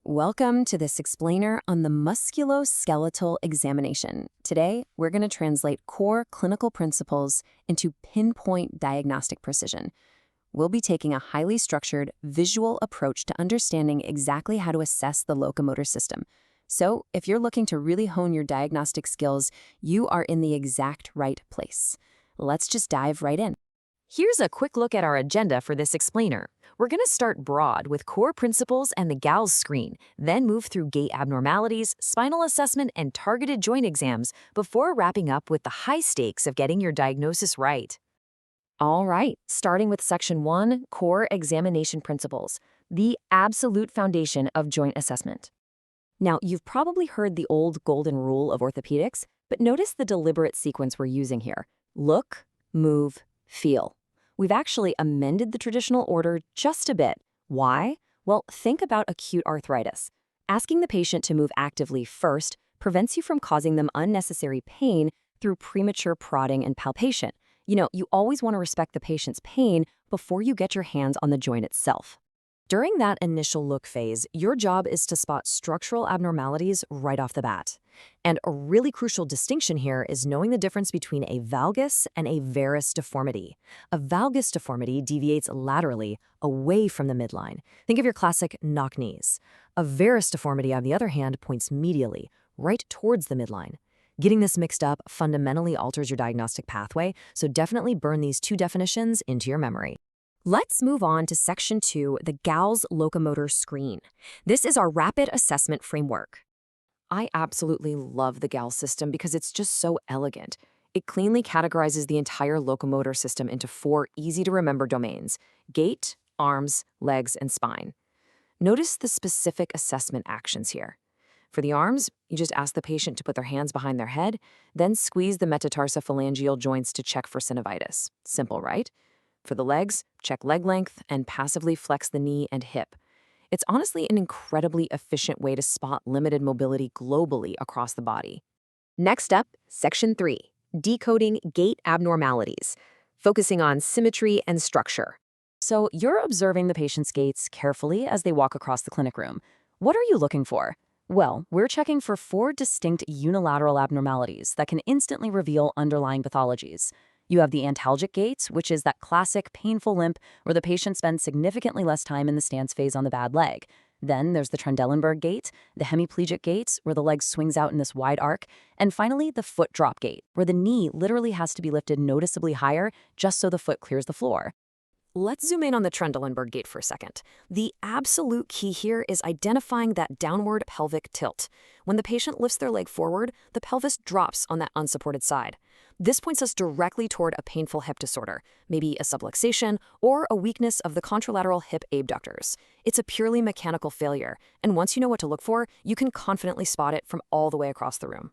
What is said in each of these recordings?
Welcome to this explainer on the musculoskeletal examination. Today, we're going to translate core clinical principles into pinpoint diagnostic precision. We'll be taking a highly structured, visual approach to understanding exactly how to assess the locomotor system. So, if you're looking to really hone your diagnostic skills, you are in the exact right place. Let's just dive right in. Here's a quick look at our agenda for this explainer. We're going to start broad with core principles and the GALS screen, then move through gait abnormalities, spinal assessment, and targeted joint exams before wrapping up with the high stakes of getting your diagnosis right. All right, starting with Section 1, Core Examination Principles, the absolute foundation of joint assessment. Now, you've probably heard the old golden rule of orthopedics, but notice the deliberate sequence we're using here. Look, move, feel. We've actually amended the traditional order just a bit. Why? Well, think about acute arthritis. Asking the patient to move actively first prevents you from causing them unnecessary pain through premature prodding and palpation. You always want to respect the patient's pain before you get your hands on the joint itself. During that initial look phase, your job is to spot structural abnormalities right off the bat. And a really crucial distinction here is knowing the difference between a valgus and a varus deformity. A valgus deformity deviates laterally, away from the midline. Think of your classic knock knees. A varus deformity, on the other hand, points medially, right towards the midline. Getting this mixed up fundamentally alters your diagnostic pathway, so definitely burn these two definitions into your memory. Let's move on to Section 2, the GALS locomotor screen. This is our rapid assessment framework. I absolutely love the GALS system because it's just so elegant. It cleanly categorizes the entire locomotor system into 4 easy-to-remember domains: gait, arms, legs, and spine. Notice the specific assessment actions here. For the arms, you just ask the patient to put their hands behind their head, then squeeze the metatarsophalangeal joints to check for synovitis. Simple, right? For the legs, check leg length and passively flex the knee and hip. It's honestly an incredibly efficient way to spot limited mobility globally across the body. Next up, Section 3, Decoding Gait Abnormalities, focusing on symmetry and structure. So you're observing the patient's gaits carefully as they walk across the clinic room. What are you looking for? Well, we're checking for 4 distinct unilateral abnormalities that can instantly reveal underlying pathologies. You have the antalgic gait, which is that classic painful limp where the patient spends significantly less time in the stance phase on the bad leg. Then there's the Trendelenburg gait, the hemiplegic gait, where the leg swings out in this wide arc. And finally, the foot drop gait, where the knee literally has to be lifted noticeably higher just so the foot clears the floor. Let's zoom in on the Trendelenburg gait for a second. The absolute key here is identifying that downward pelvic tilt. When the patient lifts their leg forward, the pelvis drops on that unsupported side. This points us directly toward a painful hip disorder, maybe a subluxation or a weakness of the contralateral hip abductors. It's a purely mechanical failure, and once you know what to look for, you can confidently spot it from all the way across the room.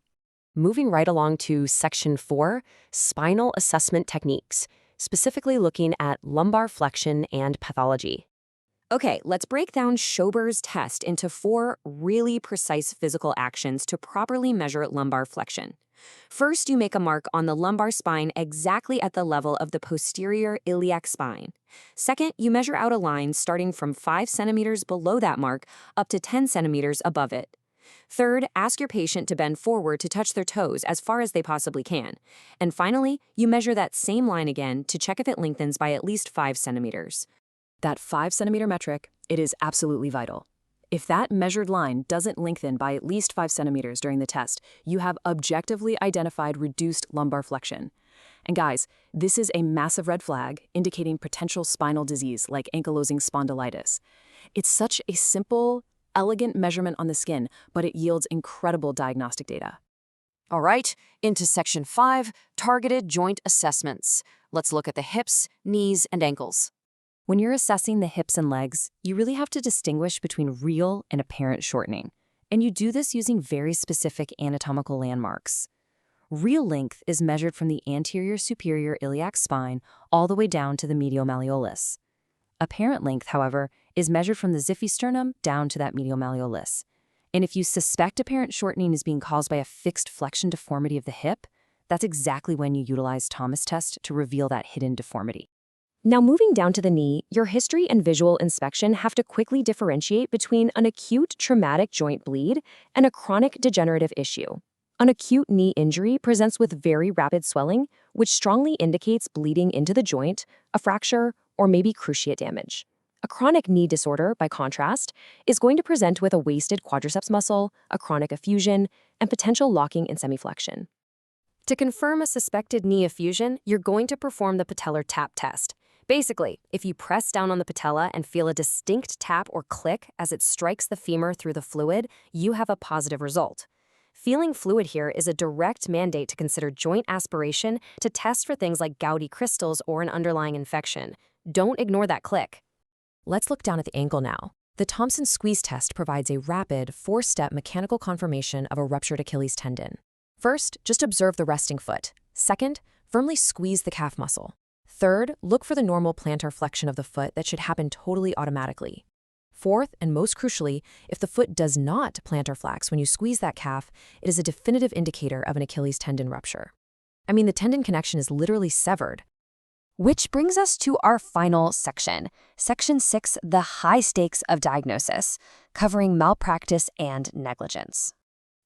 Moving right along to Section 4, Spinal Assessment Techniques, specifically looking at lumbar flexion and pathology. Okay, let's break down Schober's test into 4 really precise physical actions to properly measure lumbar flexion. First, you make a mark on the lumbar spine exactly at the level of the posterior iliac spine. Second, you measure out a line starting from 5 centimeters below that mark up to 10 centimeters above it. Third, ask your patient to bend forward to touch their toes as far as they possibly can. And finally, you measure that same line again to check if it lengthens by at least 5 centimeters. That 5 centimeter metric, it is absolutely vital. If that measured line doesn't lengthen by at least 5 centimeters during the test, you have objectively identified reduced lumbar flexion. And guys, this is a massive red flag indicating potential spinal disease like ankylosing spondylitis. It's such a simple, elegant measurement on the skin, but it yields incredible diagnostic data. All right, into Section 5, Targeted Joint Assessments. Let's look at the hips, knees, and ankles. When you're assessing the hips and legs, you really have to distinguish between real and apparent shortening. And you do this using very specific anatomical landmarks. Real length is measured from the anterior superior iliac spine all the way down to the medial malleolus. Apparent length, however, is measured from the xiphisternum down to that medial malleolus. And if you suspect apparent shortening is being caused by a fixed flexion deformity of the hip, that's exactly when you utilize Thomas test to reveal that hidden deformity. Now, moving down to the knee, your history and visual inspection have to quickly differentiate between an acute traumatic joint bleed and a chronic degenerative issue. An acute knee injury presents with very rapid swelling, which strongly indicates bleeding into the joint, a fracture, or maybe cruciate damage. A chronic knee disorder, by contrast, is going to present with a wasted quadriceps muscle, a chronic effusion, and potential locking and semiflexion. To confirm a suspected knee effusion, you're going to perform the patellar tap test. Basically, if you press down on the patella and feel a distinct tap or click as it strikes the femur through the fluid, you have a positive result. Feeling fluid here is a direct mandate to consider joint aspiration to test for things like gouty crystals or an underlying infection. Don't ignore that click. Let's look down at the ankle now. The Thompson squeeze test provides a rapid, 4-step mechanical confirmation of a ruptured Achilles tendon. First, just observe the resting foot. Second, firmly squeeze the calf muscle. Third, look for the normal plantar flexion of the foot that should happen totally automatically. Fourth, and most crucially, if the foot does not plantar flex when you squeeze that calf, it is a definitive indicator of an Achilles tendon rupture. I mean, the tendon connection is literally severed. Which brings us to our final section, Section 6, the high stakes of diagnosis, covering malpractice and negligence.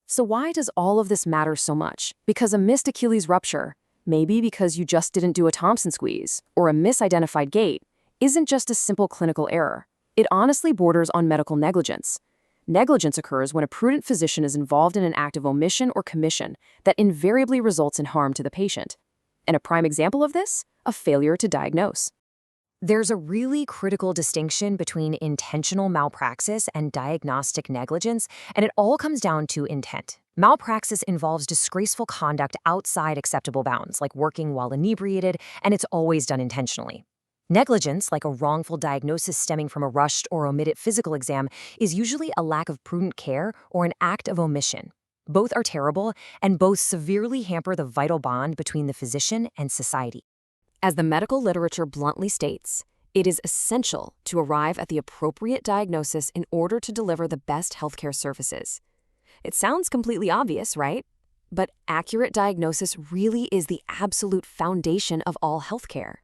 So why does all of this matter so much? Because a missed Achilles rupture, maybe because you just didn't do a Thompson squeeze, or a misidentified gait, isn't just a simple clinical error. It honestly borders on medical negligence. Negligence occurs when a prudent physician is involved in an act of omission or commission that invariably results in harm to the patient. And a prime example of this? A failure to diagnose. There's a really critical distinction between intentional malpraxis and diagnostic negligence, and it all comes down to intent. Malpraxis involves disgraceful conduct outside acceptable bounds, like working while inebriated, and it's always done intentionally. Negligence, like a wrongful diagnosis stemming from a rushed or omitted physical exam, is usually a lack of prudent care or an act of omission. Both are terrible, and both severely hamper the vital bond between the physician and society. As the medical literature bluntly states, it is essential to arrive at the appropriate diagnosis in order to deliver the best healthcare services. It sounds completely obvious, right? But accurate diagnosis really is the absolute foundation of all healthcare.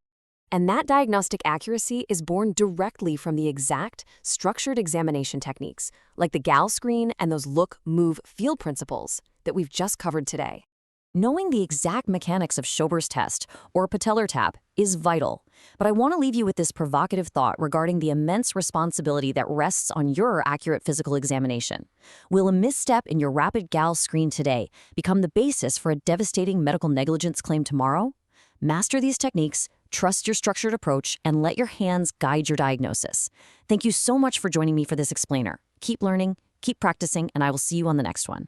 And that diagnostic accuracy is born directly from the exact, structured examination techniques, like the GAL screen and those look, move, feel principles that we've just covered today. Knowing the exact mechanics of Schober's test or patellar tap is vital, but I want to leave you with this provocative thought regarding the immense responsibility that rests on your accurate physical examination. Will a misstep in your rapid GAL screen today become the basis for a devastating medical negligence claim tomorrow? Master these techniques, trust your structured approach, and let your hands guide your diagnosis. Thank you so much for joining me for this explainer. Keep learning, keep practicing, and I will see you on the next one.